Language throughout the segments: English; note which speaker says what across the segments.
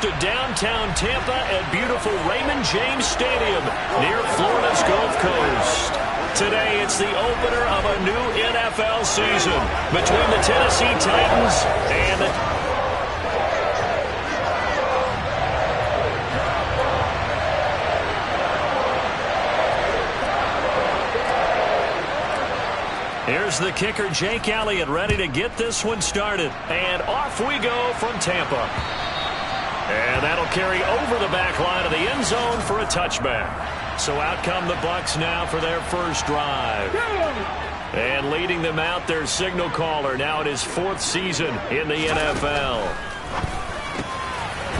Speaker 1: To downtown Tampa at beautiful Raymond James Stadium near Florida's Gulf Coast. Today, it's the opener of a new NFL season between the Tennessee Titans and the... Here's the kicker, Jake Elliott, ready to get this one started. And off we go from Tampa. And that'll carry over the back line of the end zone for a touchback. So out come the Bucs now for their first drive. And leading them out, their signal caller, now in his 4th season in the NFL.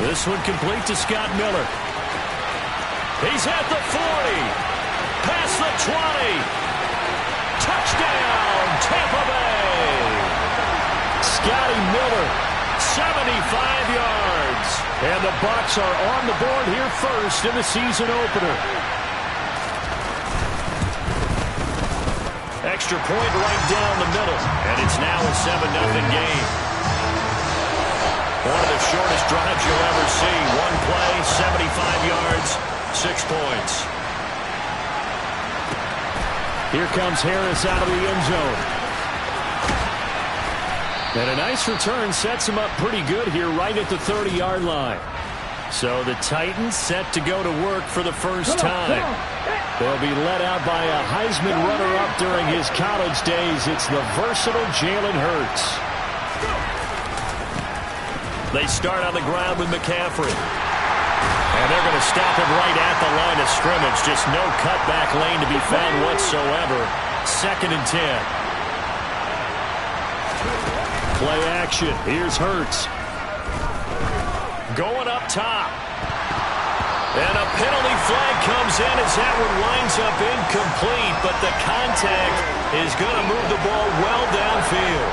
Speaker 1: This one complete to Scott Miller. He's at the 40. Past the 20. Touchdown, Tampa Bay. Scotty Miller, 75 yards. And the Bucs are on the board here first in the season opener. Extra point right down the middle. And it's now a 7-0 game. One of the shortest drives you'll ever see. One play, 75 yards, 6 points. Here comes Harris out of the end zone. And a nice return sets him up pretty good here right at the 30-yard line. So the Titans set to go to work for the first time. They'll be led out by a Heisman runner-up during his college days. It's the versatile Jalen Hurts. They start on the ground with McCaffrey. And they're going to stop him right at the line of scrimmage. Just no cutback lane to be found whatsoever. 2nd and 10. Play action. Here's Hurts. Going up top. And a penalty flag comes in as that one winds up incomplete. But the contact is going to move the ball well downfield.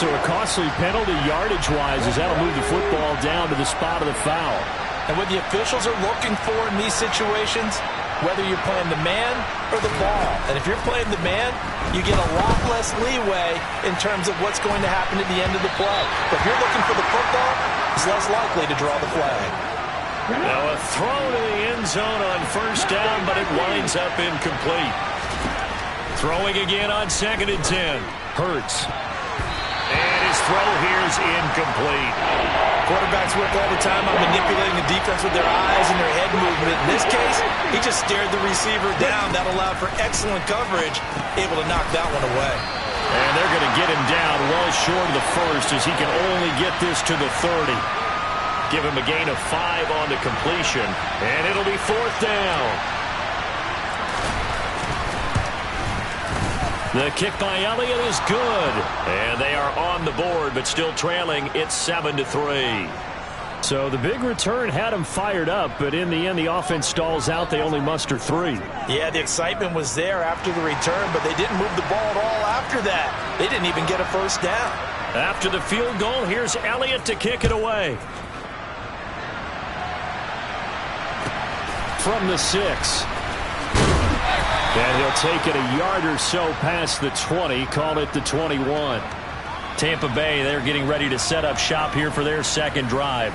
Speaker 1: So a costly penalty yardage-wise as that'll move the football down to the spot of the foul.
Speaker 2: And what the officials are looking for in these situations, whether you're playing the man or the ball. And if you're playing the man, you get a lot less leeway in terms of what's going to happen at the end of the play. But if you're looking for the football, it's less likely to draw the flag.
Speaker 1: Now a throw to the end zone on first down, but it winds up incomplete. Throwing again on 2nd and 10. Hurts. And his throw here is incomplete.
Speaker 2: Quarterbacks work all the time on manipulating the defense with their eyes and their head movement. In this case, he just stared the receiver down. That allowed for excellent coverage, able to knock that one away.
Speaker 1: And they're going to get him down well short of the first as he can only get this to the 30. Give him a gain of 5 on the completion, and it'll be 4th down. The kick by Elliott is good. And they are on the board, but still trailing. It's 7-3. So the big return had them fired up, but in the end, the offense stalls out. They only muster 3.
Speaker 2: Yeah, the excitement was there after the return, but they didn't move the ball at all after that. They didn't even get a first down.
Speaker 1: After the field goal, here's Elliott to kick it away. From the 6. And he'll take it a yard or so past the 20, call it the 21. Tampa Bay, they're getting ready to set up shop here for their second drive.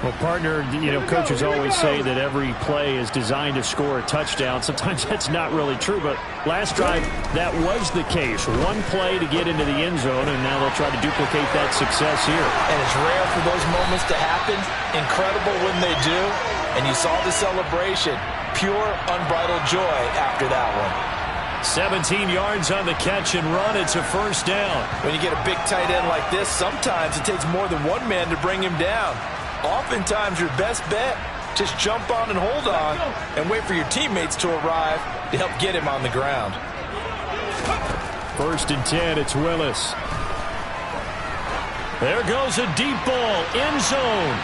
Speaker 3: Well, partner, coaches always say that every play is designed to score a touchdown. Sometimes that's not really true, but last drive, that was the case. One play to get into the end zone, and now they'll try to duplicate that success here.
Speaker 2: And it's rare for those moments to happen. Incredible when they do. And you saw the celebration. Pure, unbridled joy after that one.
Speaker 1: 17 yards on the catch and run. It's a first down.
Speaker 2: When you get a big tight end like this, sometimes it takes more than one man to bring him down. Oftentimes, your best bet, just jump on and hold on and wait for your teammates to arrive to help get him on the ground.
Speaker 3: 1st and 10, it's Willis.
Speaker 1: There goes a deep ball, end zone.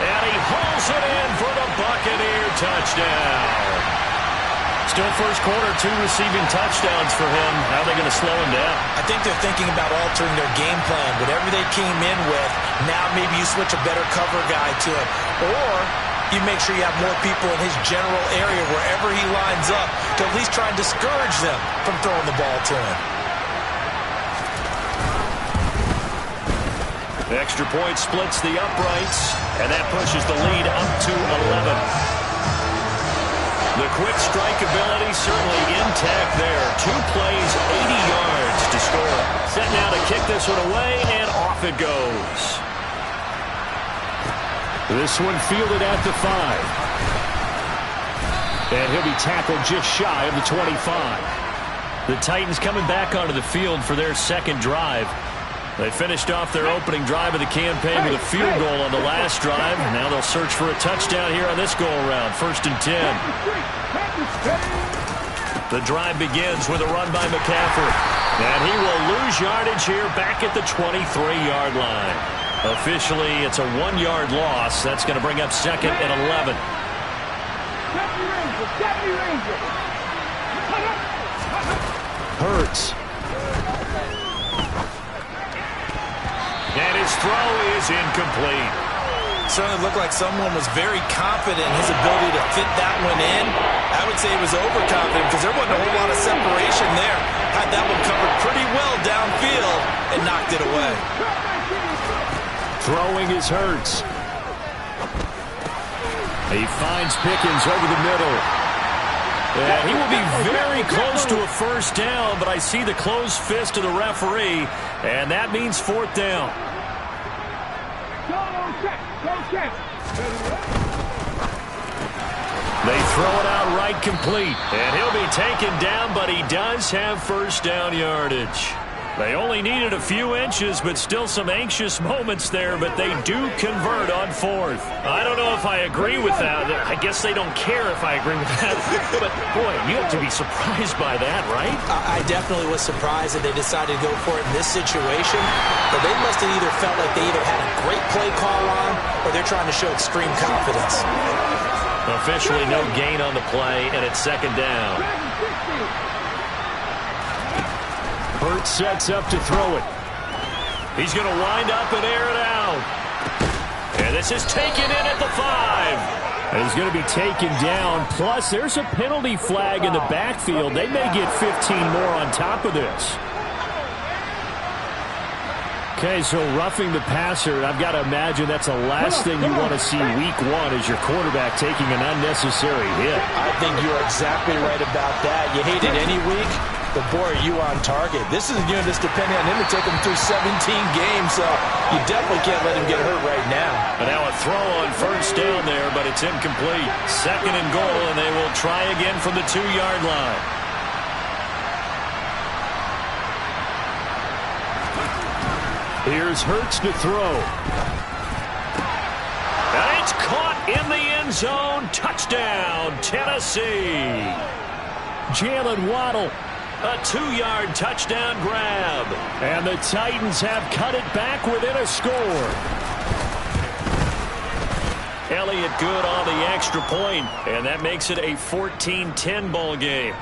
Speaker 1: And he hauls it in for the Buccaneer touchdown. Still first quarter, 2 receiving touchdowns for him. How are they going to slow him down?
Speaker 2: I think they're thinking about altering their game plan. Whatever they came in with, now maybe you switch a better cover guy to him. Or you make sure you have more people in his general area wherever he lines up to at least try and discourage them from throwing the ball to him.
Speaker 1: Extra point splits the uprights, and that pushes the lead up to 11. The quick strike ability certainly intact there. 2 plays, 80 yards to score. Set now to kick this one away, and off it goes.
Speaker 3: This one fielded at the 5. And he'll be tackled just shy of the 25. The Titans coming back onto the field for their second drive. They finished off their opening drive of the campaign with a field goal on the last drive. Now they'll search for a touchdown here on this go-around. 1st and 10. The drive begins with a run by McCaffrey. And he will lose yardage here back at the 23-yard line. Officially, it's a 1-yard loss. That's going to bring up 2nd and 11. Hurts.
Speaker 1: And his throw is incomplete.
Speaker 2: Certainly looked like someone was very confident in his ability to fit that one in. I would say he was overconfident because there wasn't a whole lot of separation there. Had that one covered pretty well downfield and knocked it away.
Speaker 3: Throwing is Hurts. He finds Pickens over the middle. And he will be very close to a first down, but I see the closed fist of the referee, and that means 4th down. They throw it out right complete, and he'll be taken down, but he does have first down yardage. They only needed a few inches, but still some anxious moments there, but they do convert on 4th. I don't know if I agree with that. I guess they don't care if I agree with that. But, boy, you have to be surprised by that, right?
Speaker 2: I definitely was surprised that they decided to go for it in this situation. But they must have either felt like they either had a great play call on or they're trying to show extreme confidence.
Speaker 1: Officially no gain on the play, and it's 2nd down.
Speaker 3: Hurts sets up to throw it.
Speaker 1: He's going to wind up and air it out. And this is taken in at the 5.
Speaker 3: And he's going to be taken down. Plus, there's a penalty flag in the backfield. They may get 15 more on top of this. Okay, so roughing the passer, I've got to imagine that's the last thing you want to see week 1 as your quarterback taking an unnecessary hit.
Speaker 2: I think you're exactly right about that. You hate it any week, but boy, are you on target. This is just depending on him to take him through 17 games, so you definitely can't let him get hurt right now.
Speaker 1: And now a throw on first down there, but it's incomplete. 2nd and goal, and they will try again from the 2-yard line.
Speaker 3: Here's Hurts to throw.
Speaker 1: And it's caught in the end zone. Touchdown, Tennessee.
Speaker 3: Jalen Waddle.
Speaker 1: A 2-yard touchdown grab.
Speaker 3: And the Titans have cut it back within a score.
Speaker 1: Elliott good on the extra point, and that makes it a 14-10 ball game.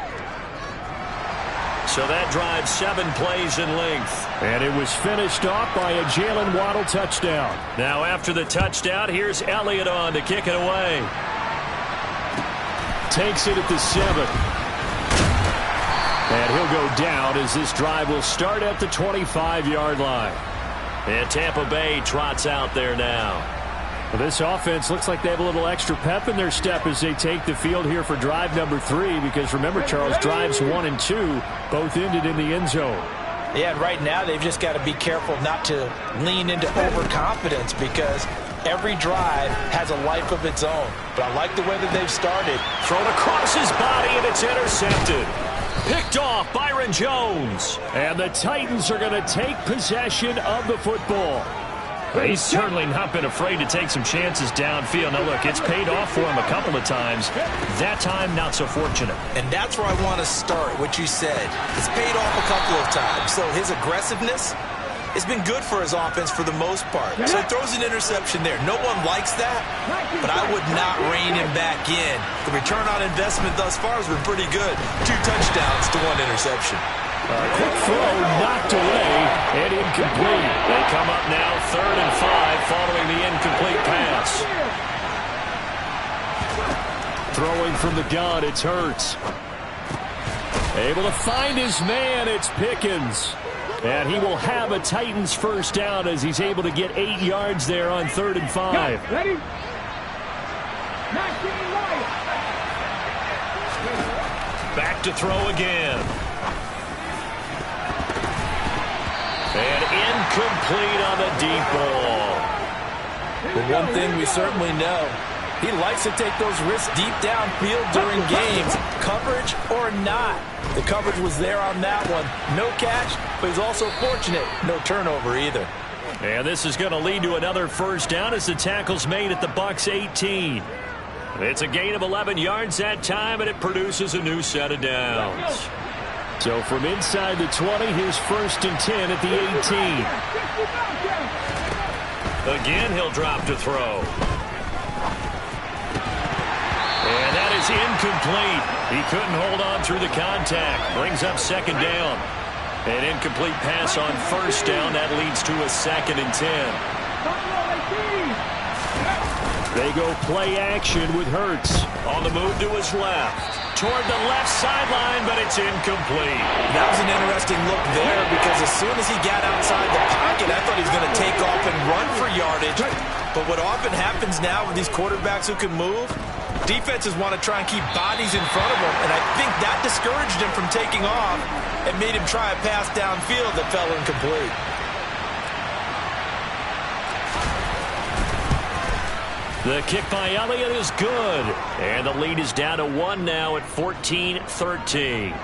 Speaker 1: So that drives 7 plays in length.
Speaker 3: And it was finished off by a Jalen Waddle touchdown.
Speaker 1: Now after the touchdown, here's Elliott on to kick it away.
Speaker 3: Takes it at the 7. And he'll go down as this drive will start at the 25-yard line.
Speaker 1: And Tampa Bay trots out there now.
Speaker 3: Well, this offense looks like they have a little extra pep in their step as they take the field here for drive number 3. Because remember, Charles, drives 1 and 2 both ended in the end zone.
Speaker 2: Yeah, and right now they've just got to be careful not to lean into overconfidence because every drive has a life of its own. But I like the way that they've started.
Speaker 1: Thrown across his body, and it's intercepted. Picked off Byron Jones.
Speaker 3: And the Titans are going to take possession of the football.
Speaker 1: He's certainly not been afraid to take some chances downfield. Now, look, it's paid off for him a couple of times. That time, not so fortunate.
Speaker 2: And that's where I want to start, what you said. It's paid off a couple of times. So his aggressiveness has been good for his offense for the most part. So he throws an interception there. No one likes that, but I would not rein him back in. The return on investment thus far has been pretty good. 2 touchdowns to 1 interception.
Speaker 3: Quick throw knocked away and incomplete.
Speaker 1: They come up now 3rd and 5 following the incomplete pass.
Speaker 3: Throwing from the gun, it's Hurts. Able to find his man, it's Pickens. And he will have a Titans first down as he's able to get 8 yards there on 3rd and 5.
Speaker 4: Ready?
Speaker 1: Back to throw again. And incomplete on the deep ball.
Speaker 2: But one thing we certainly know, he likes to take those risks deep downfield during games, coverage or not. The coverage was there on that one. No catch, but he's also fortunate. No turnover either.
Speaker 1: And this is going to lead to another first down as the tackle's made at the Bucs 18. It's a gain of 11 yards that time, and it produces a new set of downs.
Speaker 3: So from inside the 20, here's 1st and 10 at the 18.
Speaker 1: Again, he'll drop to throw. And that is incomplete. He couldn't hold on through the contact. Brings up 2nd down. An incomplete pass on 1st down. That leads to a 2nd and 10.
Speaker 3: They go play action with Hurts.
Speaker 1: On the move to his left. Toward the left sideline, but it's incomplete.
Speaker 2: That was an interesting look there because as soon as he got outside the pocket, I thought he was going to take off and run for yardage. But what often happens now with these quarterbacks who can move, defenses want to try and keep bodies in front of them, and I think that discouraged him from taking off and made him try a pass downfield that fell incomplete.
Speaker 1: The kick by Elliott is good. And the lead is down to 1 now at 14-13.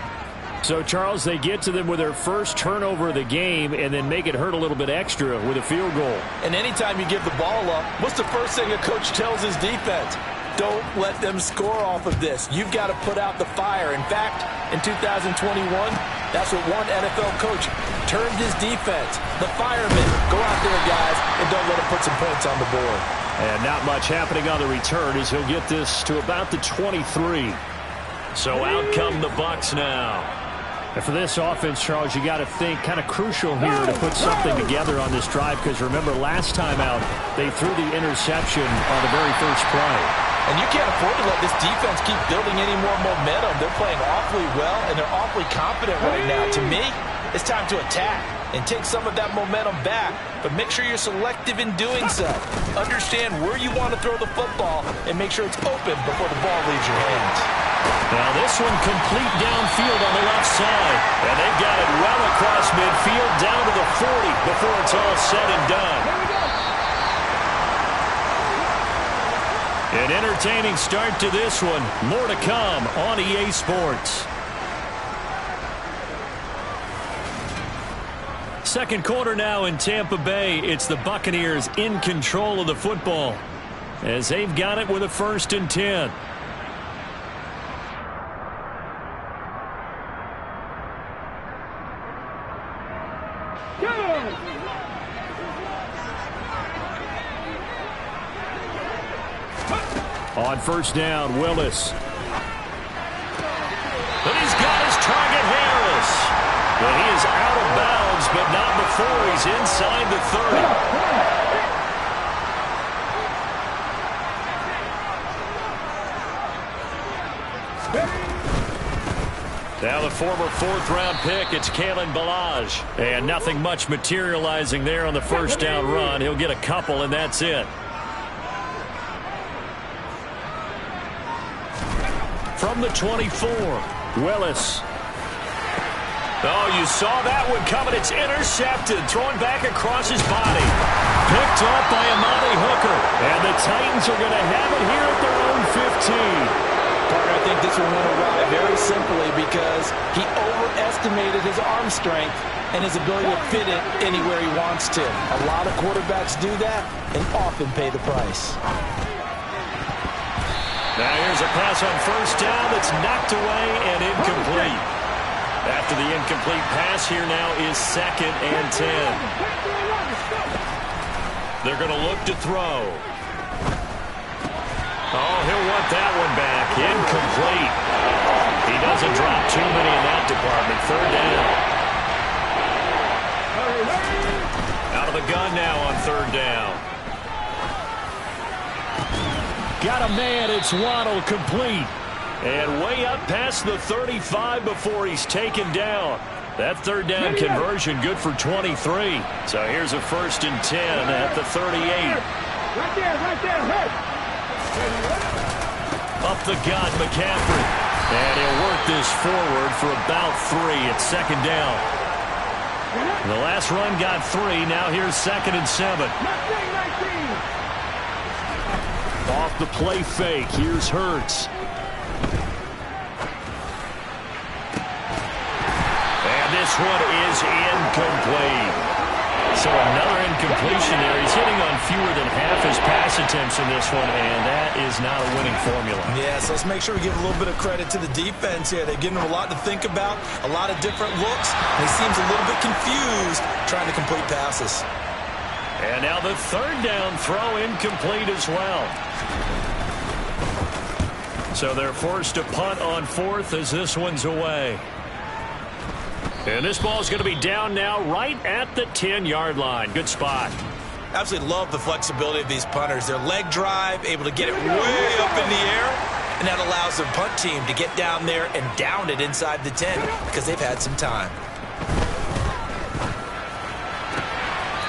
Speaker 3: So, Charles, they get to them with their first turnover of the game and then make it hurt a little bit extra with a field goal.
Speaker 2: And anytime you give the ball up, what's the first thing a coach tells his defense? Don't let them score off of this. You've got to put out the fire. In fact, in 2021, that's what one NFL coach termed his defense. The firemen. Go out there, guys, and don't let them put some points on the board.
Speaker 3: And not much happening on the return as he'll get this to about the 23.
Speaker 1: So out come the Bucs now.
Speaker 3: And for this offense, Charles, you got to think kind of crucial here to put something together on this drive because remember last time out they threw the interception on the very first play.
Speaker 2: And you can't afford to let this defense keep building any more momentum. They're playing awfully well and they're awfully confident right now. To me, it's time to attack and take some of that momentum back, but make sure you're selective in doing so. Understand where you want to throw the football and make sure it's open before the ball leaves your hands.
Speaker 1: Now this one complete downfield on the left side, and they've got it well across midfield down to the 40 before it's all said and done. An entertaining start to this one. More to come on EA Sports. Second quarter now in Tampa Bay. It's the Buccaneers in control of the football as they've got it with a 1st and 10.
Speaker 3: On 1st down, Willis.
Speaker 1: But he's got his target, Harris. But he is out of bounds, but not before he's inside the 30. Now the former 4th-round pick, it's Kalen Ballage. And nothing much materializing there on the 1st down run. He'll get a couple, and that's it. From the 24, Willis. Oh, you saw that one coming. It's intercepted. Throwing back across his body. Picked off by Amani Hooker. And the Titans are going to have it here at their own 15.
Speaker 2: Parker, I think this one went awry very simply because he overestimated his arm strength and his ability to fit it anywhere he wants to. A lot of quarterbacks do that and often pay the price.
Speaker 1: Now here's a pass on 1st down that's knocked away and incomplete. After the incomplete pass, here now is 2nd and 10. They're going to look to throw. Oh, he'll want that one back. Incomplete. He doesn't drop too many in that department. 3rd down. Out of the gun now on 3rd down. Got a man, it's Waddle, complete. And way up past the 35 before he's taken down. That third down conversion good for 23. So here's a 1st and 10 at the 38.
Speaker 4: Right there, hit.
Speaker 1: Up the gut, McCaffrey. And he'll work this forward for about 3 at 2nd down. The last run got 3. Now here's 2nd and 7.
Speaker 4: 19.
Speaker 3: Off the play fake. Here's Hurts.
Speaker 1: And this one is incomplete. So another incompletion there. He's hitting on fewer than half his pass attempts in this one, and that is not a winning formula.
Speaker 2: Yeah, so let's make sure we give a little bit of credit to the defense here. They're giving him a lot to think about, a lot of different looks, and he seems a little bit confused trying to complete passes.
Speaker 1: And now the 3rd down throw incomplete as well. So they're forced to punt on 4th as this one's away. And this ball is going to be down now right at the 10-yard line. Good spot.
Speaker 2: Absolutely love the flexibility of these punters. Their leg drive, able to get it way up in the air, and that allows their punt team to get down there and down it inside the 10 because they've had some time.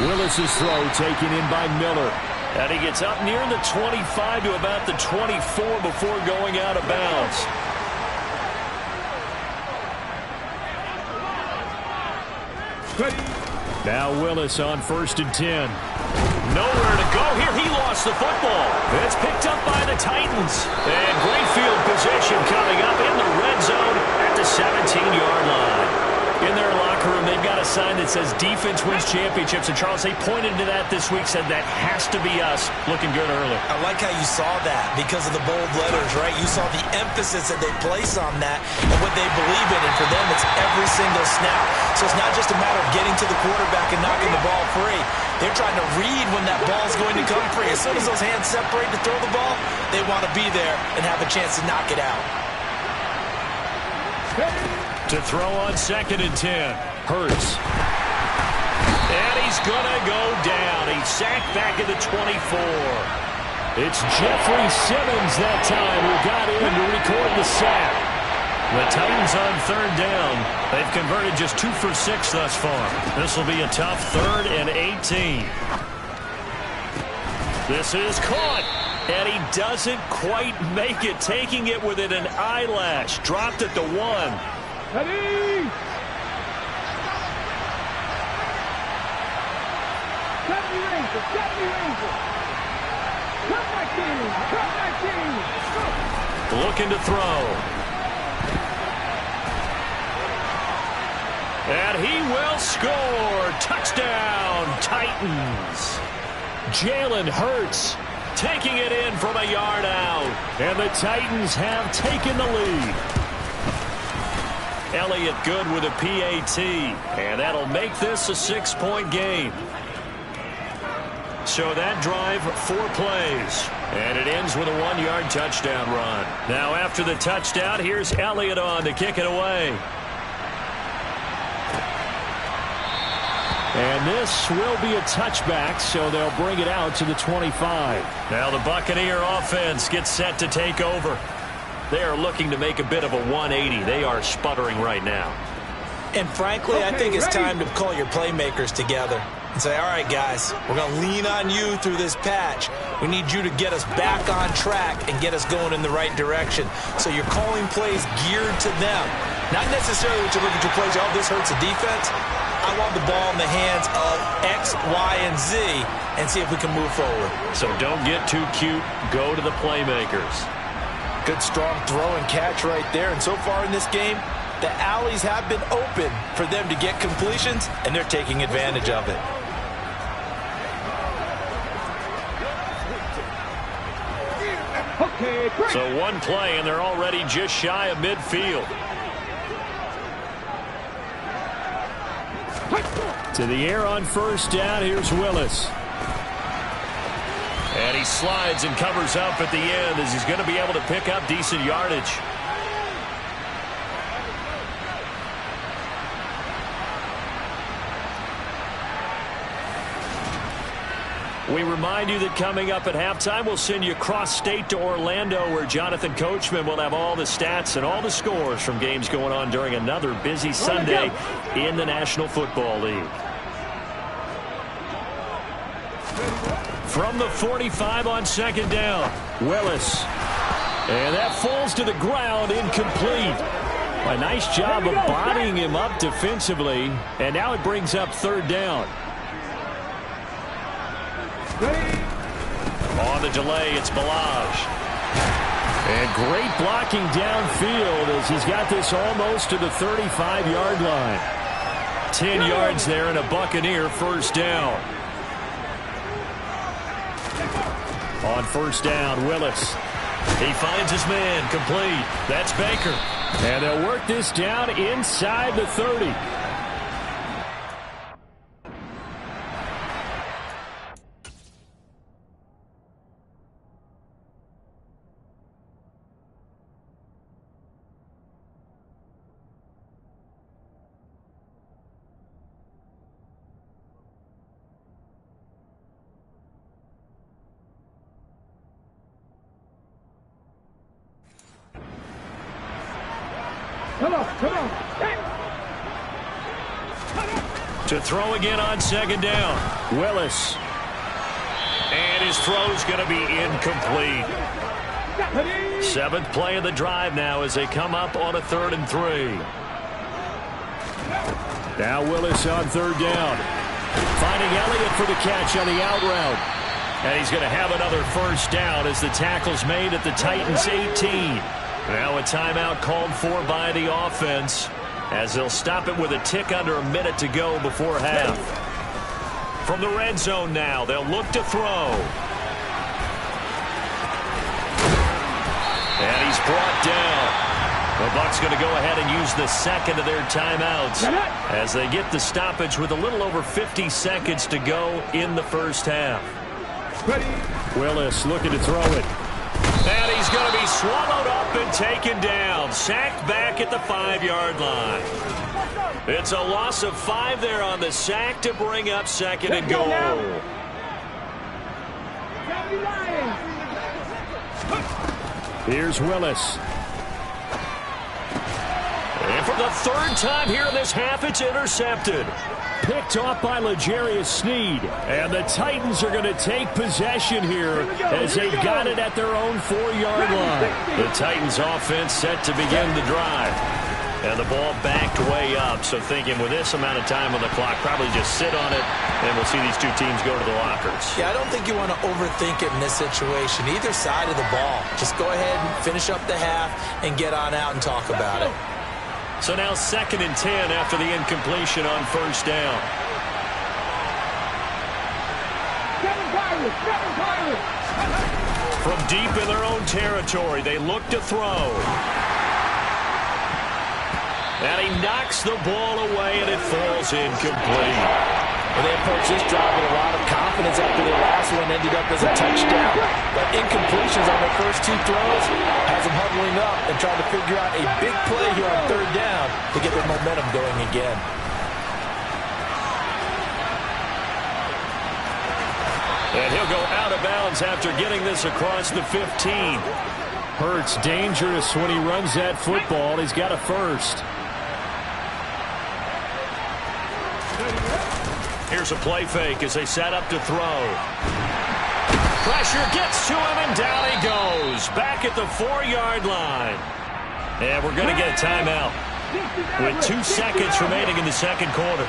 Speaker 3: Willis's throw taken in by Miller.
Speaker 1: And he gets up near the 25 to about the 24 before going out of bounds.
Speaker 3: Now Willis on 1st and 10.
Speaker 1: Nowhere to go here. He lost the football. It's picked up by the Titans. And great field position coming up in the red zone at the 17-yard line. In their locker room, they've got a sign that says defense wins championships. And, Charles, they pointed to that this week, said that has to be us. Looking good early.
Speaker 2: I like how you saw that because of the bold letters, right? You saw the emphasis that they place on that and what they believe in. And for them, it's every single snap. So it's not just a matter of getting to the quarterback and knocking the ball free. They're trying to read when that ball's going to come free. As soon as those hands separate to throw the ball, they want to be there and have a chance to knock it out.
Speaker 1: To throw on 2nd and 10. Hurts. And he's going to go down. He's sacked back at the 24.
Speaker 3: It's Jeffrey Simmons that time who got in to record the sack.
Speaker 1: The Titans on 3rd down. They've converted just 2 for 6 thus far. This will be a tough 3rd and 18. This is caught. And he doesn't quite make it. Taking it within an eyelash. Dropped at the 1.
Speaker 4: Ready! Cut me Ranger! Cut my team!
Speaker 1: Looking to throw. And he will score. Touchdown, Titans.
Speaker 3: Jalen Hurts
Speaker 1: taking it in from a yard out.
Speaker 3: And the Titans have taken the lead.
Speaker 1: Elliott good with a PAT. And that'll make this a 6-point game. So that drive, 4 plays. And it ends with a 1-yard touchdown run. Now after the touchdown, here's Elliott on to kick it away.
Speaker 3: And this will be a touchback, so they'll bring it out to the 25.
Speaker 1: Now the Buccaneer offense gets set to take over. They are looking to make a bit of a 180. They are sputtering right now.
Speaker 2: And frankly, I think it's time to call your playmakers together and say, all right, guys, we're going to lean on you through this patch. We need you to get us back on track and get us going in the right direction. So you're calling plays geared to them. Not necessarily what you look at your plays, oh, this hurts the defense. I want the ball in the hands of X, Y, and Z and see if we can move forward.
Speaker 1: So don't get too cute. Go to the playmakers.
Speaker 2: Good, strong throw and catch right there. And so far in this game, the alleys have been open for them to get completions, and they're taking advantage of it.
Speaker 1: So one play, and they're already just shy of midfield.
Speaker 3: To the air on 1st down, here's Willis.
Speaker 1: And he slides and covers up at the end as he's going to be able to pick up decent yardage. We remind you that coming up at halftime, we'll send you cross-state to Orlando, where Jonathan Coachman will have all the stats and all the scores from games going on during another busy Sunday in the National Football League. From the 45 on second down, Willis. And that falls to the ground, incomplete. A nice job of bodying him up defensively, and now it brings up third down. On the delay, it's Balaj. And great blocking downfield as he's got this almost to the 35-yard line. 10 yards there and a Buccaneer first down. On first down, Willis. He finds his man, complete. That's Baker. And they'll work this down inside the 30.
Speaker 4: Come on.
Speaker 1: To throw again on second down, Willis. And his throw's going to be incomplete. 7th play of the drive now as they come up on a 3rd and 3.
Speaker 3: Now Willis on third down.
Speaker 1: Finding Elliott for the catch on the out route. And he's going to have another first down as the tackle's made at the Titans' 18. Now a timeout called for by the offense as they'll stop it with a tick under a minute to go before half. From the red zone now, they'll look to throw. And he's brought down. The Bucs going to go ahead and use the second of their timeouts as they get the stoppage with a little over 50 seconds to go in the first half.
Speaker 3: Willis looking to throw it.
Speaker 1: And he's going to be swallowed up and taken down. Sacked back at the 5-yard line. It's a loss of 5 there on the sack to bring up second and goal.
Speaker 3: Here's Willis.
Speaker 1: And for the 3rd time here in this half, it's intercepted.
Speaker 3: Picked off by L'Jarius Sneed. And the Titans are going to take possession here as they've got it at their own 4-yard line.
Speaker 1: The Titans offense set to begin the drive. And the ball backed way up. So thinking with this amount of time on the clock, probably just sit on it, and we'll see these two teams go to the lockers.
Speaker 2: Yeah, I don't think you want to overthink it in this situation. Either side of the ball. Just go ahead and finish up the half and get on out and talk about it.
Speaker 1: So now 2nd and 10 after the incompletion on first down. From deep in their own territory, they look to throw. And he knocks the ball away, and it falls incomplete.
Speaker 2: And they approached this drive with a lot of confidence after their last one ended up as a touchdown. But incompletions on their first 2 throws has them huddling up and trying to figure out a big play here on 3rd down to get their momentum going again.
Speaker 1: And he'll go out of bounds after getting this across the 15.
Speaker 3: Hurts dangerous when he runs that football. He's got a first.
Speaker 1: Here's a play fake as they set up to throw. Pressure gets to him, and down he goes. Back at the 4-yard line. And we're going to get a timeout with 2 seconds remaining in the second quarter.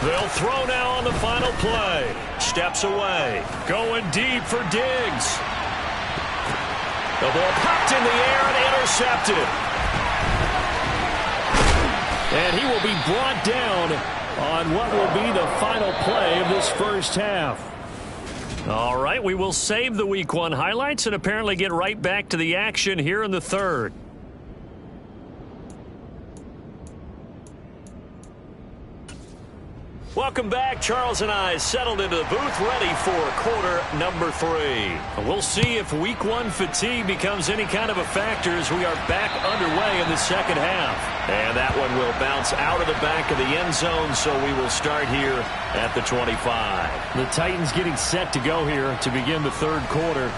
Speaker 1: They'll throw now on the final play. Steps away. Going deep for Diggs. The ball popped in the air and intercepted.
Speaker 3: And he will be brought down on what will be the final play of this first half.
Speaker 1: All right, we will save the Week 1 highlights and apparently get right back to the action here in the 3rd. Welcome back. Charles and I settled into the booth ready for quarter number 3. We'll see if week 1 fatigue becomes any kind of a factor as we are back underway in the second half. And that one will bounce out of the back of the end zone, so we will start here at the 25.
Speaker 3: The Titans getting set to go here to begin the third quarter.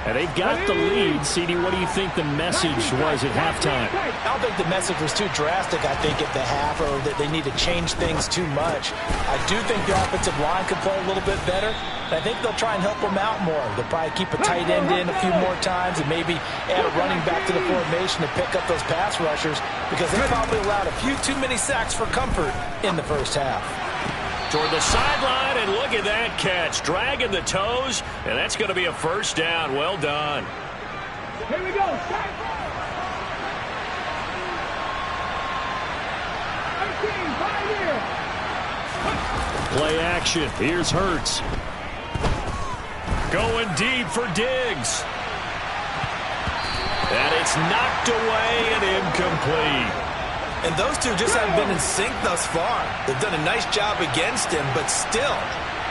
Speaker 3: And they've got the lead. CD, what do you think the message was at halftime?
Speaker 2: I don't think the message was too drastic, I think, at the half, or that they need to change things too much. I do think the offensive line could play a little bit better. And I think they'll try and help them out more. They'll probably keep a tight end in a few more times and maybe add a running back to the formation to pick up those pass rushers, because they probably allowed a few too many sacks for comfort in the first half.
Speaker 1: Toward the sideline, and look at that catch. Dragging the toes, and that's going to be a first down. Well done.
Speaker 4: Here we go.
Speaker 3: Play action. Here's Hurts.
Speaker 1: Going deep for Diggs. And it's knocked away and incomplete.
Speaker 2: And those two just haven't been in sync thus far. They've done a nice job against him, but still,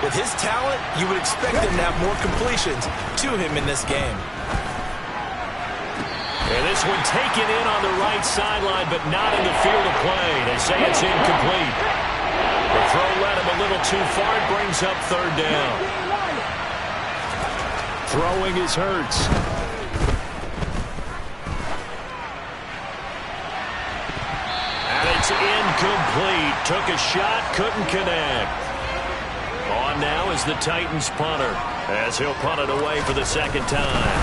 Speaker 2: with his talent, you would expect him to have more completions to him in this game.
Speaker 1: And this one taken in on the right sideline, but not in the field of play. They say it's incomplete. The throw led him a little too far. It brings up third down.
Speaker 3: Throwing is Hurts.
Speaker 1: It's incomplete. Took a shot, couldn't connect. On now is the Titans punter, as he'll punt it away for the second time.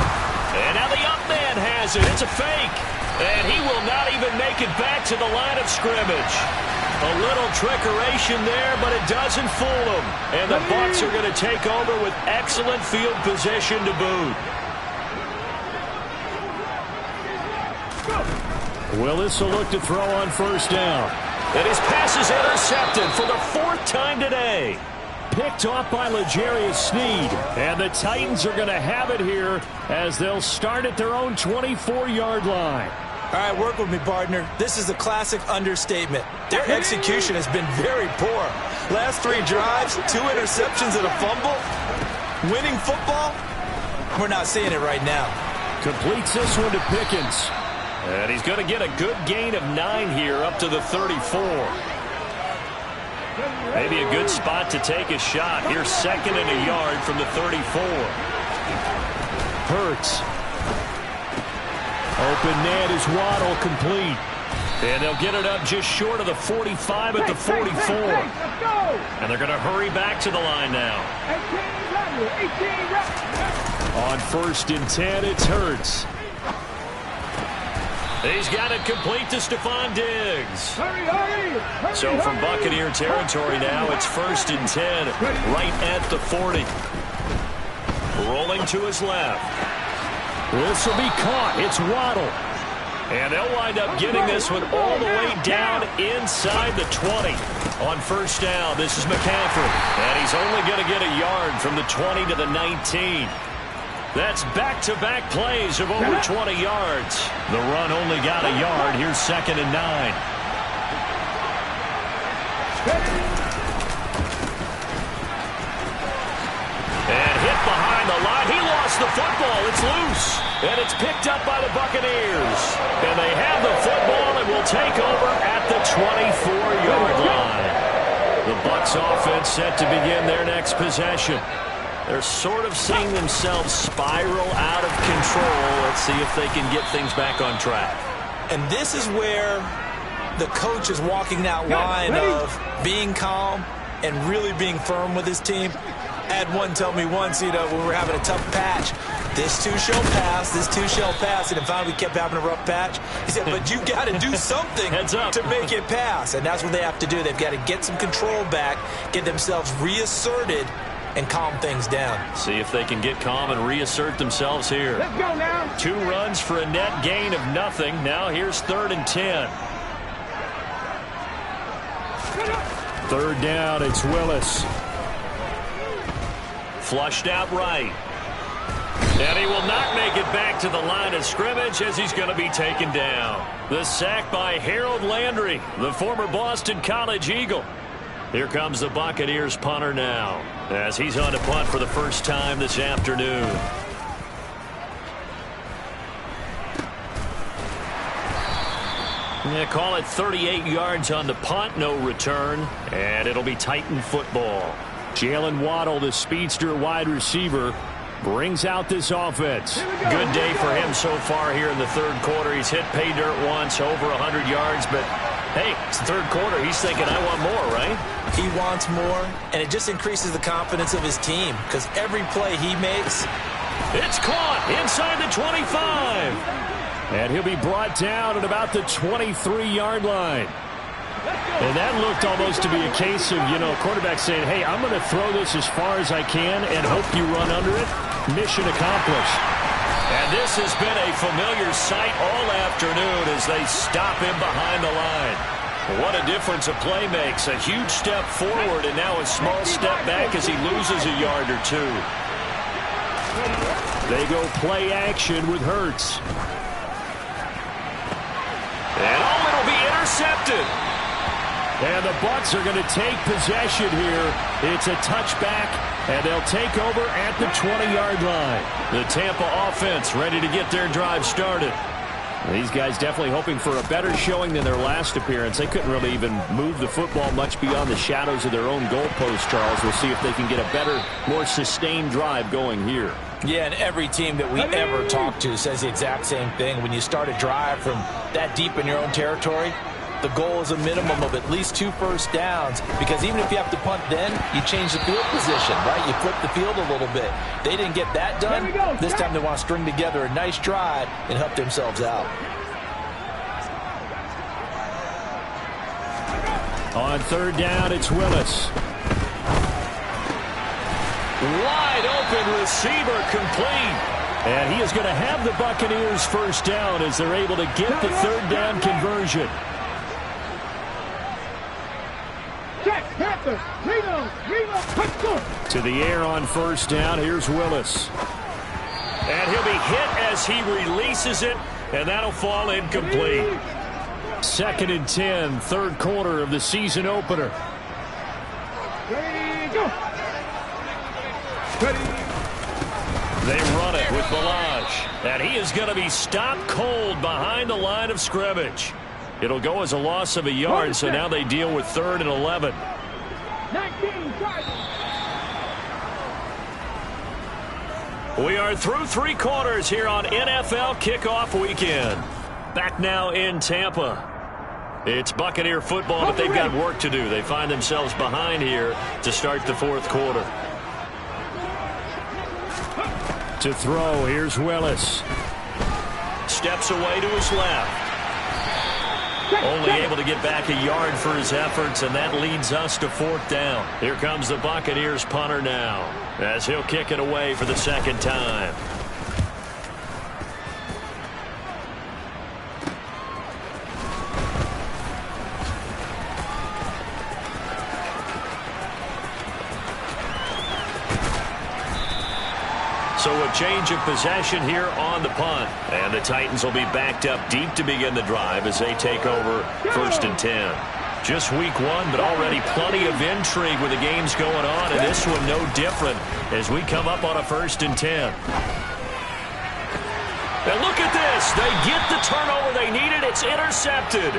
Speaker 1: And now the up man has it. It's a fake. And he will not even make it back to the line of scrimmage. A little trickeration there, but it doesn't fool him. And the Bucs are going to take over with excellent field position to boot.
Speaker 3: Willis will look to throw on first down.
Speaker 1: And his pass is intercepted for the 4th time today.
Speaker 3: Picked off by L'Jarius Sneed. And the Titans are going to have it here as they'll start at their own 24-yard line.
Speaker 2: All right, work with me, partner. This is a classic understatement. Their execution has been very poor. Last 3 drives, 2 interceptions and a fumble. Winning football? We're not seeing it right now.
Speaker 3: Completes this one to Pickens.
Speaker 1: And he's going to get a good gain of 9 here up to the 34. Maybe a good spot to take a shot. Here's 2nd and a yard from the 34.
Speaker 3: Hurts. Open net is Waddle, complete.
Speaker 1: And they'll get it up just short of the 45 at the 44. And they're going to hurry back to the line now.
Speaker 3: On 1st and 10, it's Hurts.
Speaker 1: He's got it complete to Stephon Diggs. So from Buccaneer territory now, it's 1st and 10, right at the 40. Rolling to his left.
Speaker 3: This will be caught. It's Waddle.
Speaker 1: And they'll wind up getting this one all the way down inside the 20. On first down, this is McCaffrey. And he's only going to get a yard from the 20 to the 19. That's back-to-back plays of over 20 yards. The run only got a yard. Here's 2nd and 9. And hit behind the line. He lost the football. It's loose. And it's picked up by the Buccaneers. And they have the football and will take over at the 24-yard line. The Bucs offense set to begin their next possession. They're sort of seeing themselves spiral out of control. Let's see if they can get things back on track.
Speaker 2: And this is where the coach is walking that line of being calm and really being firm with his team. I had one tell me once, when we were having a tough patch, this too shall pass, this too shall pass. And finally we kept having a rough patch. He said, but you got to do something to make it pass. And that's what they have to do. They've got to get some control back, get themselves reasserted, and calm things down.
Speaker 1: See if they can get calm and reassert themselves here.
Speaker 4: Let's go now.
Speaker 1: 2 runs for a net gain of nothing. Now here's 3rd and 10.
Speaker 3: 3rd down, it's Willis.
Speaker 1: Flushed out right. And he will not make it back to the line of scrimmage as he's going to be taken down. The sack by Harold Landry, the former Boston College Eagle. Here comes the Buccaneers punter now, as he's on to punt for the first time this afternoon. They call it 38 yards on the punt, no return, and it'll be Titan football.
Speaker 3: Jalen Waddle, the speedster wide receiver, brings out this offense.
Speaker 1: Good day for him so far here in the third quarter. He's hit pay dirt once, over 100 yards, but hey, it's the third quarter. He's thinking, I want more, right?
Speaker 2: He wants more, and it just increases the confidence of his team because every play he makes.
Speaker 1: It's caught inside the 25.
Speaker 3: And he'll be brought down at about the 23-yard line. And that looked almost to be a case of, quarterback saying, hey, I'm going to throw this as far as I can and hope you run under it. Mission accomplished.
Speaker 1: And this has been a familiar sight all afternoon as they stop him behind the line. What a difference a play makes. A huge step forward and now a small step back as he loses a yard or two.
Speaker 3: They go play action with Hurts.
Speaker 1: And it'll be intercepted.
Speaker 3: And the Bucs are going to take possession here. It's a touchback, and they'll take over at the 20-yard line.
Speaker 1: The Tampa offense ready to get their drive started.
Speaker 3: These guys definitely hoping for a better showing than their last appearance. They couldn't really even move the football much beyond the shadows of their own goalpost, Charles. We'll see if they can get a better, more sustained drive going here.
Speaker 2: Yeah, and every team that we ever talk to says the exact same thing. When you start a drive from that deep in your own territory, the goal is a minimum of at least 2 first downs, because even if you have to punt then, you change the field position, right? You flip the field a little bit. They didn't get that done. This time they want to string together a nice drive and help themselves out.
Speaker 3: On third down, it's Willis.
Speaker 1: Wide open receiver, complete.
Speaker 3: And he is going to have the Buccaneers first down as they're able to get the third down conversion. To the air on first down. Here's Willis.
Speaker 1: And he'll be hit as he releases it, and that'll fall incomplete.
Speaker 3: 2nd and 10, third quarter of the season opener.
Speaker 1: They run it with Balaj, and he is going to be stopped cold behind the line of scrimmage. It'll go as a loss of a yard, so now they deal with 3rd and 11. We are through 3 quarters here on NFL Kickoff Weekend. Back now in Tampa. It's Buccaneer football, but they've got work to do. They find themselves behind here to start the 4th quarter.
Speaker 3: To throw, here's Willis.
Speaker 1: Steps away to his left. Only able to get back a yard for his efforts, and that leads us to 4th down. Here comes the Buccaneers punter now, as he'll kick it away for the 2nd time. So a change of possession here on the punt. And the Titans will be backed up deep to begin the drive as they take over 1st and 10. Just week 1, but already plenty of intrigue with the games going on. And this one no different as we come up on a 1st and 10. And look at this. They get the turnover they needed. It's intercepted.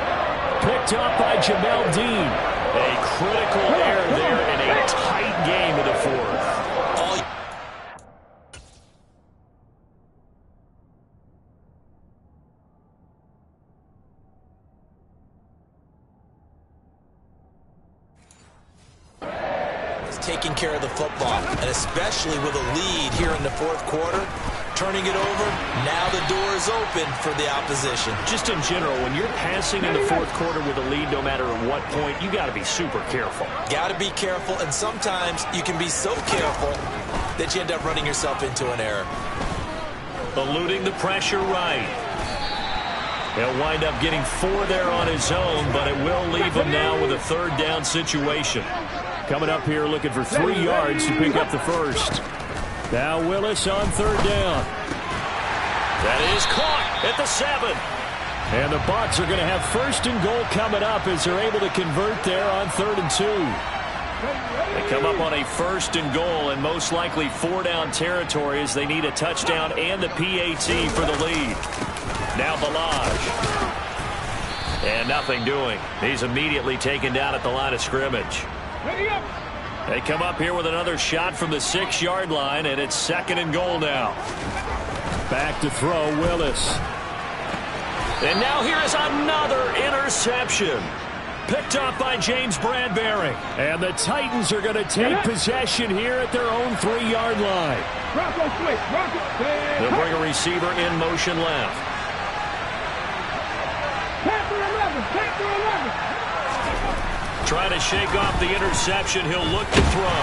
Speaker 3: Picked up by Jamel Dean.
Speaker 1: A critical error there in a tight game of the 4th.
Speaker 2: Taking care of the football, and especially with a lead here in the 4th quarter, turning it over, now the door is open for the opposition.
Speaker 1: Just in general, when you're passing in the 4th quarter with a lead, no matter at what point, you got to be super careful.
Speaker 2: Got to be careful, and sometimes you can be so careful that you end up running yourself into an error.
Speaker 1: Eluding the pressure right. He'll wind up getting 4 there on his own, but it will leave him now with a 3rd down situation.
Speaker 3: Coming up here looking for 3 yards to pick up the first. Now Willis on 3rd down.
Speaker 1: That is caught at the 7.
Speaker 3: And the Bucs are going to have 1st and goal coming up as they're able to convert there on 3rd and 2.
Speaker 1: They come up on a 1st and goal and most likely 4-down territory as they need a touchdown and the PAT for the lead. Now Balaj. And nothing doing. He's immediately taken down at the line of scrimmage. They come up here with another shot from the 6-yard line, and it's 2nd and goal now.
Speaker 3: Back to throw, Willis.
Speaker 1: And now here is another interception. Picked up by James Bradbury.
Speaker 3: And the Titans are going to take possession here at their own 3-yard line.
Speaker 1: They'll bring a receiver in motion left. Trying to shake off the interception. He'll look to throw.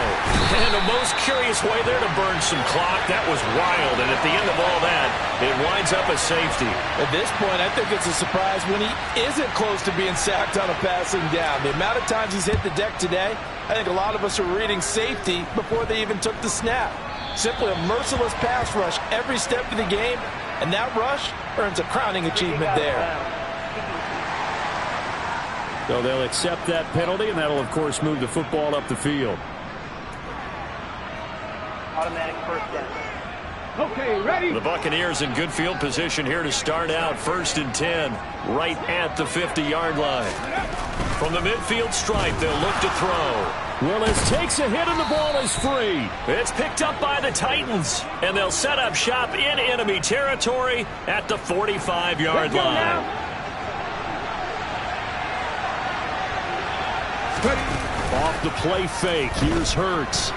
Speaker 1: And the most curious way there to burn some clock. That was wild. And at the end of all that, it winds up a safety.
Speaker 2: At this point, I think it's a surprise when he isn't close to being sacked on a passing down. The amount of times he's hit the deck today, I think a lot of us are reading safety before they even took the snap. Simply a merciless pass rush every step of the game. And that rush earns a crowning achievement there.
Speaker 3: So they'll accept that penalty, and that'll, of course, move the football up the field.
Speaker 4: Automatic 1st down. Okay, ready?
Speaker 1: The Buccaneers in good field position here to start out 1st and 10, right at the 50-yard line. From the midfield stripe, they'll look to throw.
Speaker 3: Willis takes a hit, and the ball is free.
Speaker 1: It's picked up by the Titans, and they'll set up shop in enemy territory at the 45-yard line.
Speaker 3: Off the play fake. Here's Hurts.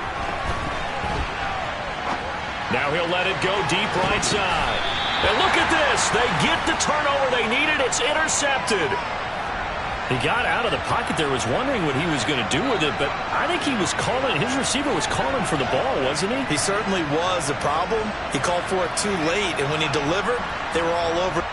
Speaker 1: Now he'll let it go deep right side. And look at this. They get the turnover they needed. It's intercepted. He got out of the pocket there, was wondering what he was going to do with it, but I think he was calling, his receiver was calling for the ball, wasn't he?
Speaker 2: He certainly was. The problem, he called for it too late, and when he delivered, they were all over.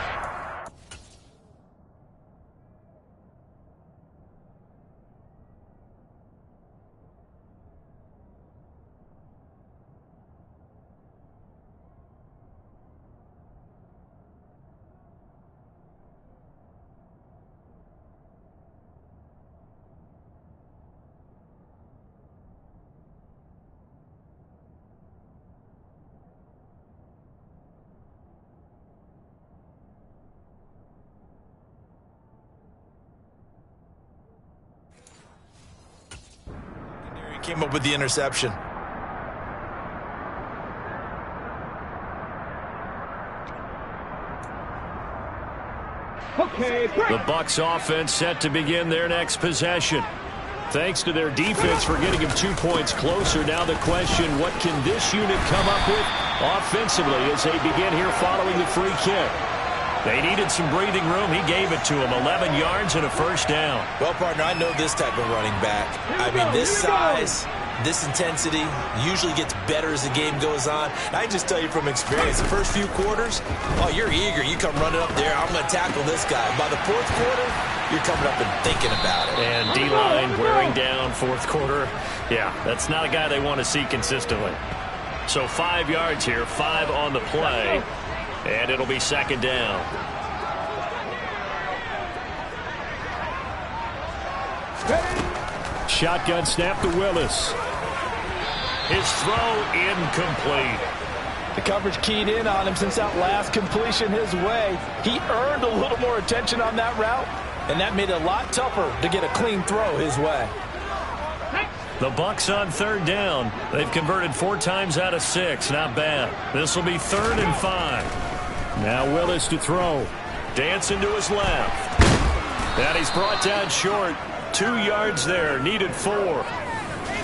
Speaker 2: Came up with the interception.
Speaker 4: Okay,
Speaker 1: the Bucs offense set to begin their next possession. Thanks to their defense for getting them 2 points closer. Now the question, what can this unit come up with offensively as they begin here following the free kick? They needed some breathing room. He gave it to them. 11 yards and a 1st down.
Speaker 2: Well, partner, I know this type of running back. I mean, this size, this intensity usually gets better as the game goes on. I just tell you from experience, the first few quarters, oh, you're eager. You come running up there. I'm going to tackle this guy. By the 4th quarter, you're coming up and thinking about it.
Speaker 1: And D-line wearing down 4th quarter. Yeah, that's not a guy they want to see consistently. So 5 yards here, 5 on the play. And it'll be 2nd down.
Speaker 3: Shotgun snap to Willis.
Speaker 1: His throw incomplete.
Speaker 2: The coverage keyed in on him since that last completion his way. He earned a little more attention on that route, and that made it a lot tougher to get a clean throw his way.
Speaker 1: The Bucs on 3rd down. They've converted 4 times out of 6. Not bad. This will be 3rd and 5.
Speaker 3: Now Willis to throw.
Speaker 1: Dancing to his left. And he's brought down short. 2 yards there. Needed 4.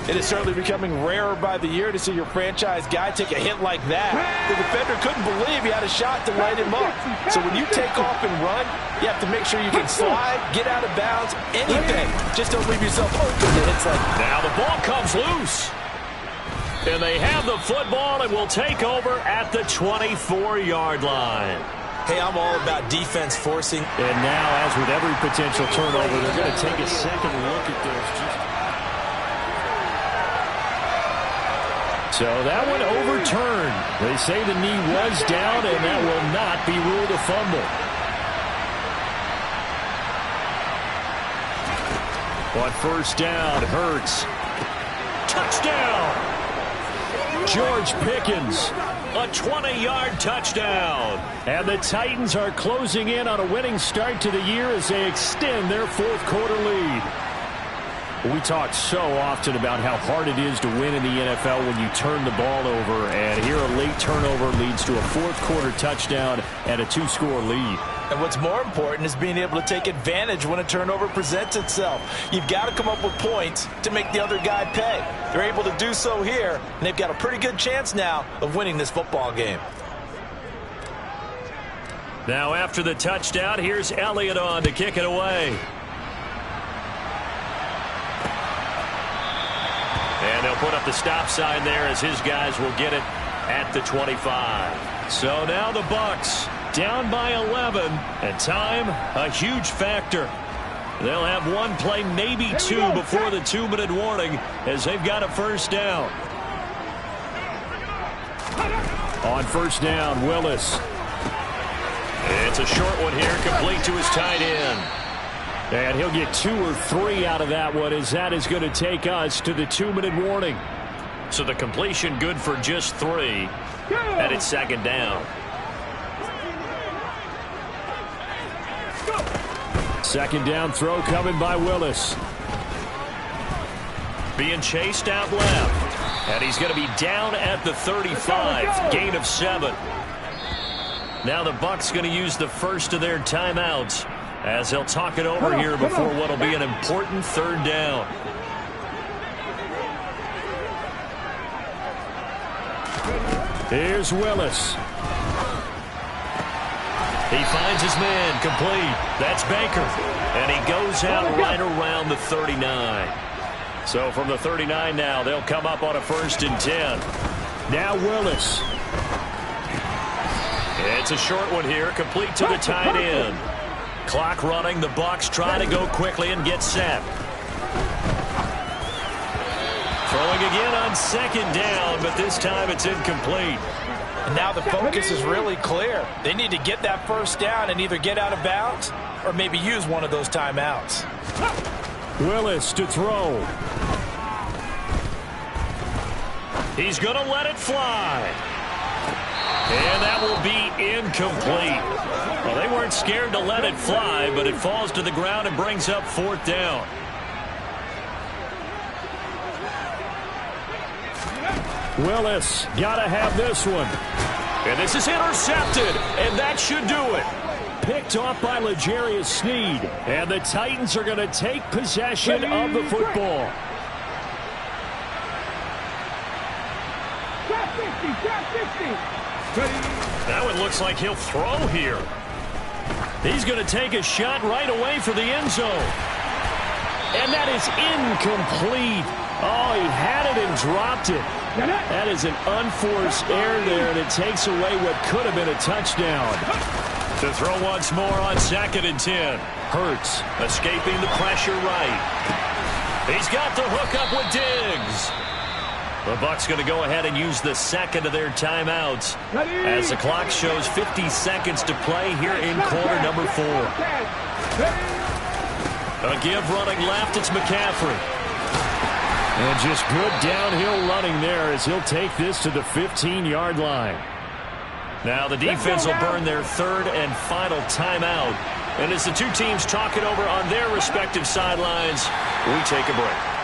Speaker 2: It is certainly becoming rarer by the year to see your franchise guy take a hit like that. The defender couldn't believe he had a shot to light him up. So when you take off and run, you have to make sure you can slide, get out of bounds, anything. Just don't leave yourself open to hits like that.
Speaker 1: Now the ball comes loose. And they have the football and will take over at the 24-yard line.
Speaker 2: Hey, I'm all about defense forcing.
Speaker 3: And now, as with every potential turnover, they're going to take a second look at this. So that one overturned. They say the knee was down, and that will not be ruled a fumble. On first down, Hurts. Touchdown! George Pickens.
Speaker 1: A 20-yard touchdown.
Speaker 3: And the Titans are closing in on a winning start to the year as they extend their fourth-quarter lead. We talk so often about how hard it is to win in the NFL when you turn the ball over, and here a late turnover leads to a fourth-quarter touchdown and a two-score lead.
Speaker 2: And what's more important is being able to take advantage when a turnover presents itself. You've got to come up with points to make the other guy pay. They're able to do so here, and they've got a pretty good chance now of winning this football game.
Speaker 1: Now after the touchdown, here's Elliott on to kick it away. And they'll put up the stop sign there as his guys will get it at the 25. So now the Bucs down by 11, and time a huge factor. They'll have one play, maybe two, before the 2-minute warning as they've got a first down.
Speaker 3: On first down, Willis.
Speaker 1: It's a short one here, complete to his tight end.
Speaker 3: And he'll get 2 or 3 out of that one, as that is going to take us to the 2-minute warning.
Speaker 1: So the completion good for just 3, and it's second down.
Speaker 3: Second down throw coming by Willis.
Speaker 1: Being chased out left, and he's going to be down at the 35, gain of 7. Now the Bucs going to use the first of their timeouts as they'll talk it over here before what will be an important third down.
Speaker 3: Here's Willis.
Speaker 1: He finds his man, complete. That's Baker. And he goes out right around the 39. So from the 39 now, they'll come up on a 1st and 10.
Speaker 3: Now Willis.
Speaker 1: It's a short one here, complete to the tight end. Clock running, the Bucs try to go quickly and get set. Throwing again on second down, but this time it's incomplete.
Speaker 2: And now the focus is really clear. They need to get that first down and either get out of bounds or maybe use one of those timeouts.
Speaker 3: Willis to throw.
Speaker 1: He's going to let it fly. And that will be incomplete. Well, they weren't scared to let it fly, but it falls to the ground and brings up 4th down.
Speaker 3: Willis, gotta have this one.
Speaker 1: And this is intercepted, and that should do it.
Speaker 3: Picked off by L'Jarius Sneed, and the Titans are going to take possession of the football.
Speaker 1: That one looks like he'll throw here. He's going to take a shot right away for the end zone. And that is incomplete. Oh, he had it and dropped it. That is an unforced error there, and it takes away what could have been a touchdown. To throw once more on 2nd and 10.
Speaker 3: Hurts
Speaker 1: escaping the pressure right. He's got the hook up with Diggs. The Bucs going to go ahead and use the second of their timeouts as the clock shows 50 seconds to play here in quarter number 4. A give running left, it's McCaffrey.
Speaker 3: And just good downhill running there as he'll take this to the 15-yard line.
Speaker 1: Now the defense will burn their 3rd and final timeout. And as the two teams talk it over on their respective sidelines, we take a break.